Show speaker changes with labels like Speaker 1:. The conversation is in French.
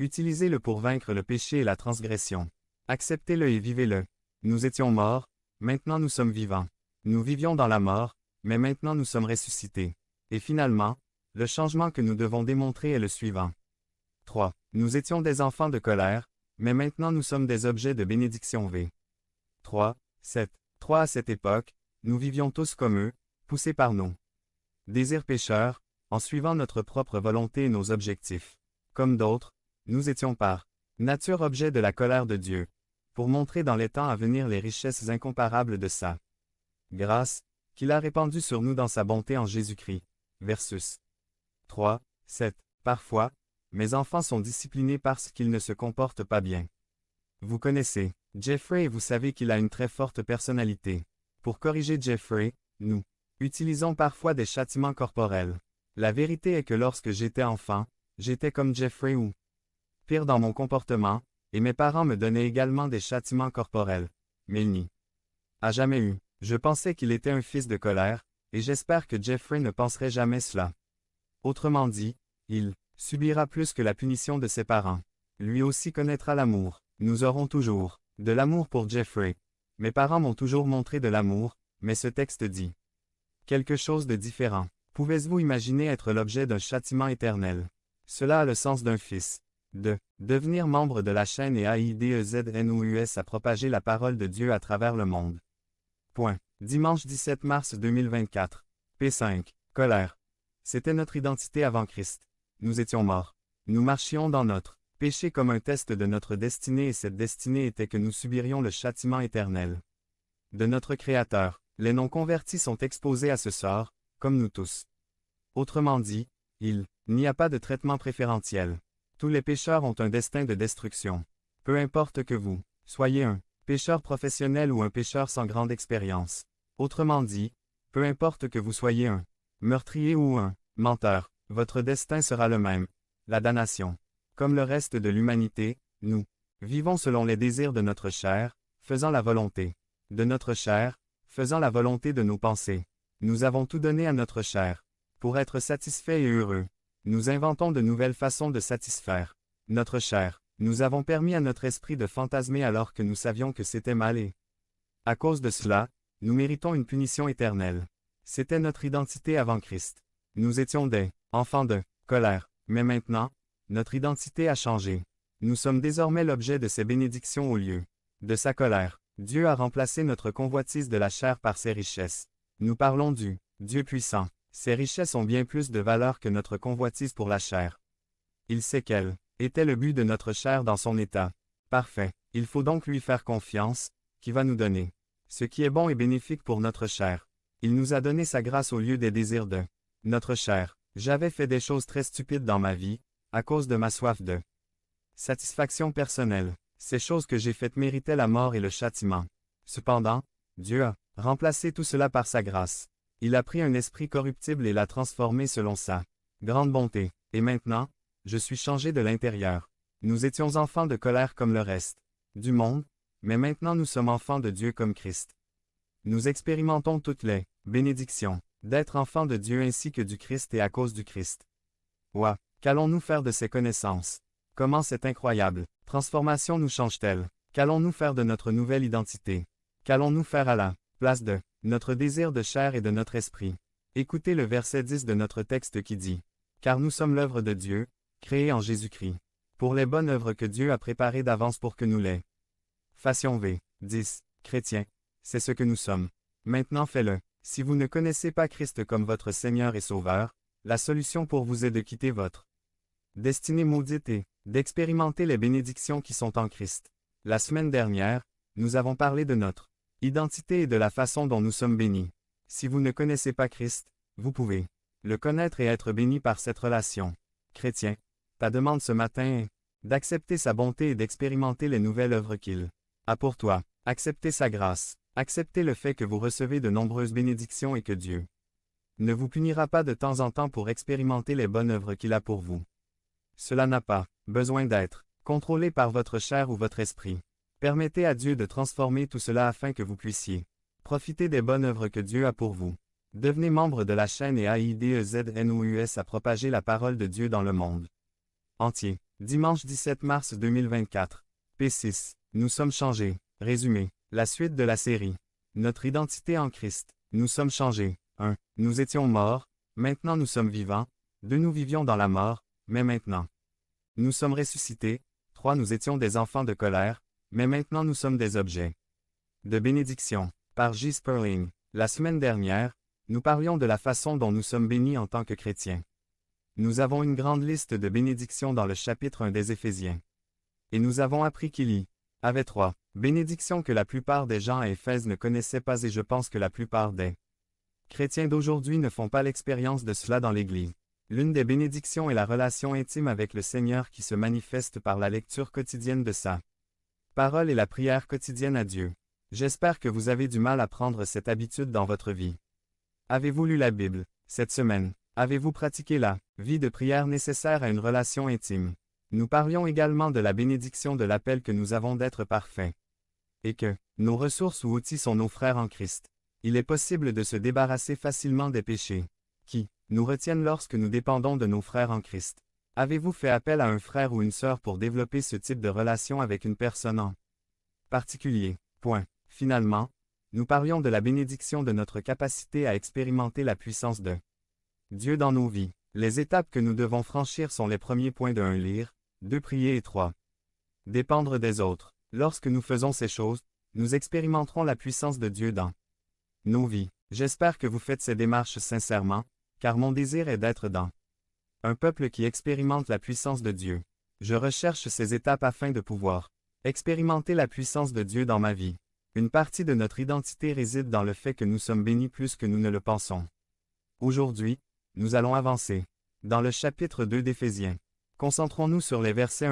Speaker 1: Utilisez-le pour vaincre le péché et la transgression. Acceptez-le et vivez-le. Nous étions morts, maintenant nous sommes vivants. Nous vivions dans la mort, mais maintenant nous sommes ressuscités. Et finalement, le changement que nous devons démontrer est le suivant. 3. Nous étions des enfants de colère, mais maintenant nous sommes des objets de bénédiction v. 3. 7. 3. À cette époque, nous vivions tous comme eux, poussés par nos désirs pécheurs, en suivant notre propre volonté et nos objectifs. Comme d'autres, nous étions par nature objets de la colère de Dieu, pour montrer dans les temps à venir les richesses incomparables de sa grâce, qu'il a répandue sur nous dans sa bonté en Jésus-Christ. Versus 3. 7. Parfois, mes enfants sont disciplinés parce qu'ils ne se comportent pas bien. Vous connaissez Jeffrey et vous savez qu'il a une très forte personnalité. Pour corriger Jeffrey, nous utilisons parfois des châtiments corporels. La vérité est que lorsque j'étais enfant, j'étais comme Jeffrey ou pire dans mon comportement, et mes parents me donnaient également des châtiments corporels. Mais il n'y a jamais eu. Je pensais qu'il était un fils de colère, et j'espère que Jeffrey ne penserait jamais cela. Autrement dit, il subira plus que la punition de ses parents. Lui aussi connaîtra l'amour. Nous aurons toujours de l'amour pour Jeffrey. Mes parents m'ont toujours montré de l'amour, mais ce texte dit quelque chose de différent. Pouvez-vous imaginer être l'objet d'un châtiment éternel? Cela a le sens d'un fils. De devenir membre de la chaîne et AIDEZNOUS à propager la parole de Dieu à travers le monde. Point. Dimanche 17 mars 2024. P5. Colère. C'était notre identité avant Christ. Nous étions morts. Nous marchions dans notre péché comme un test de notre destinée et cette destinée était que nous subirions le châtiment éternel de notre Créateur. Les non-convertis sont exposés à ce sort, comme nous tous. Autrement dit, il n'y a pas de traitement préférentiel. Tous les pécheurs ont un destin de destruction. Peu importe que vous soyez un pécheur professionnel ou un pécheur sans grande expérience. Autrement dit, peu importe que vous soyez un meurtrier ou un menteur, votre destin sera le même, la damnation. Comme le reste de l'humanité, nous vivons selon les désirs de notre chair, faisant la volonté de notre chair, faisant la volonté de nos pensées. Nous avons tout donné à notre chair. Pour être satisfaits et heureux, nous inventons de nouvelles façons de satisfaire notre chair. Nous avons permis à notre esprit de fantasmer alors que nous savions que c'était mal et à cause de cela, nous méritons une punition éternelle. C'était notre identité avant Christ. Nous étions des enfants de colère, mais maintenant, notre identité a changé. Nous sommes désormais l'objet de ses bénédictions au lieu de sa colère. Dieu a remplacé notre convoitise de la chair par ses richesses. Nous parlons du Dieu puissant. Ses richesses ont bien plus de valeur que notre convoitise pour la chair. Il sait quel était le but de notre chair dans son état parfait. Il faut donc lui faire confiance, qui va nous donner ce qui est bon et bénéfique pour notre chair. Il nous a donné sa grâce au lieu des désirs de notre chair. J'avais fait des choses très stupides dans ma vie, à cause de ma soif de satisfaction personnelle. Ces choses que j'ai faites méritaient la mort et le châtiment. Cependant, Dieu a remplacé tout cela par sa grâce. Il a pris un esprit corruptible et l'a transformé selon sa grande bonté. Et maintenant, je suis changé de l'intérieur. Nous étions enfants de colère comme le reste du monde, mais maintenant nous sommes enfants de Dieu comme Christ. Nous expérimentons toutes les bénédictions d'être enfants de Dieu ainsi que du Christ et à cause du Christ. Ouah, qu'allons-nous faire de ces connaissances? Comment c'est incroyable! Transformation nous change-t-elle? Qu'allons-nous faire de notre nouvelle identité? Qu'allons-nous faire à la place de notre désir de chair et de notre esprit? Écoutez le verset 10 de notre texte qui dit « Car nous sommes l'œuvre de Dieu, créée en Jésus-Christ, pour les bonnes œuvres que Dieu a préparées d'avance pour que nous les fassions v. 10. Chrétiens, c'est ce que nous sommes. Maintenant fais-le. Si vous ne connaissez pas Christ comme votre Seigneur et Sauveur, la solution pour vous est de quitter votre destinée maudite et d'expérimenter les bénédictions qui sont en Christ. La semaine dernière, nous avons parlé de notre identité et de la façon dont nous sommes bénis. Si vous ne connaissez pas Christ, vous pouvez le connaître et être béni par cette relation. Chrétien, ta demande ce matin est d'accepter sa bonté et d'expérimenter les nouvelles œuvres qu'il a pour toi. Acceptez sa grâce. Acceptez le fait que vous recevez de nombreuses bénédictions et que Dieu ne vous punira pas de temps en temps pour expérimenter les bonnes œuvres qu'il a pour vous. Cela n'a pas besoin d'être contrôlé par votre chair ou votre esprit. Permettez à Dieu de transformer tout cela afin que vous puissiez profiter des bonnes œuvres que Dieu a pour vous. Devenez membre de la chaîne et AIDEZNOUS à propager la parole de Dieu dans le monde entier. Dimanche 17 mars 2024. P6. Nous sommes changés. Résumé. La suite de la série. Notre identité en Christ. Nous sommes changés. 1. Nous étions morts, maintenant nous sommes vivants. 2. Nous vivions dans la mort, mais maintenant. Nous sommes ressuscités. 3. Nous étions des enfants de colère, mais maintenant nous sommes des objets de bénédiction. Par J. Sperling. La semaine dernière, nous parlions de la façon dont nous sommes bénis en tant que chrétiens. Nous avons une grande liste de bénédictions dans le chapitre 1 des Éphésiens. Et nous avons appris qu'il y avait 3 bénédictions que la plupart des gens à Éphèse ne connaissaient pas et je pense que la plupart des chrétiens d'aujourd'hui ne font pas l'expérience de cela dans l'Église. L'une des bénédictions est la relation intime avec le Seigneur qui se manifeste par la lecture quotidienne de sa parole et la prière quotidienne à Dieu. J'espère que vous avez du mal à prendre cette habitude dans votre vie. Avez-vous lu la Bible cette semaine? Avez-vous pratiqué la vie de prière nécessaire à une relation intime? Nous parlions également de la bénédiction de l'appel que nous avons d'être parfaits. Et que nos ressources ou outils sont nos frères en Christ. Il est possible de se débarrasser facilement des péchés qui nous retiennent lorsque nous dépendons de nos frères en Christ. Avez-vous fait appel à un frère ou une sœur pour développer ce type de relation avec une personne en particulier? Point. Finalement, nous parlions de la bénédiction de notre capacité à expérimenter la puissance de Dieu dans nos vies. Les étapes que nous devons franchir sont les premiers points de 1. Lire, 2. Prier et 3. Dépendre des autres. Lorsque nous faisons ces choses, nous expérimenterons la puissance de Dieu dans nos vies. J'espère que vous faites ces démarches sincèrement, car mon désir est d'être dans un peuple qui expérimente la puissance de Dieu. Je recherche ces étapes afin de pouvoir expérimenter la puissance de Dieu dans ma vie. Une partie de notre identité réside dans le fait que nous sommes bénis plus que nous ne le pensons. Aujourd'hui, nous allons avancer. Dans le chapitre 2 d'Éphésiens, concentrons-nous sur les versets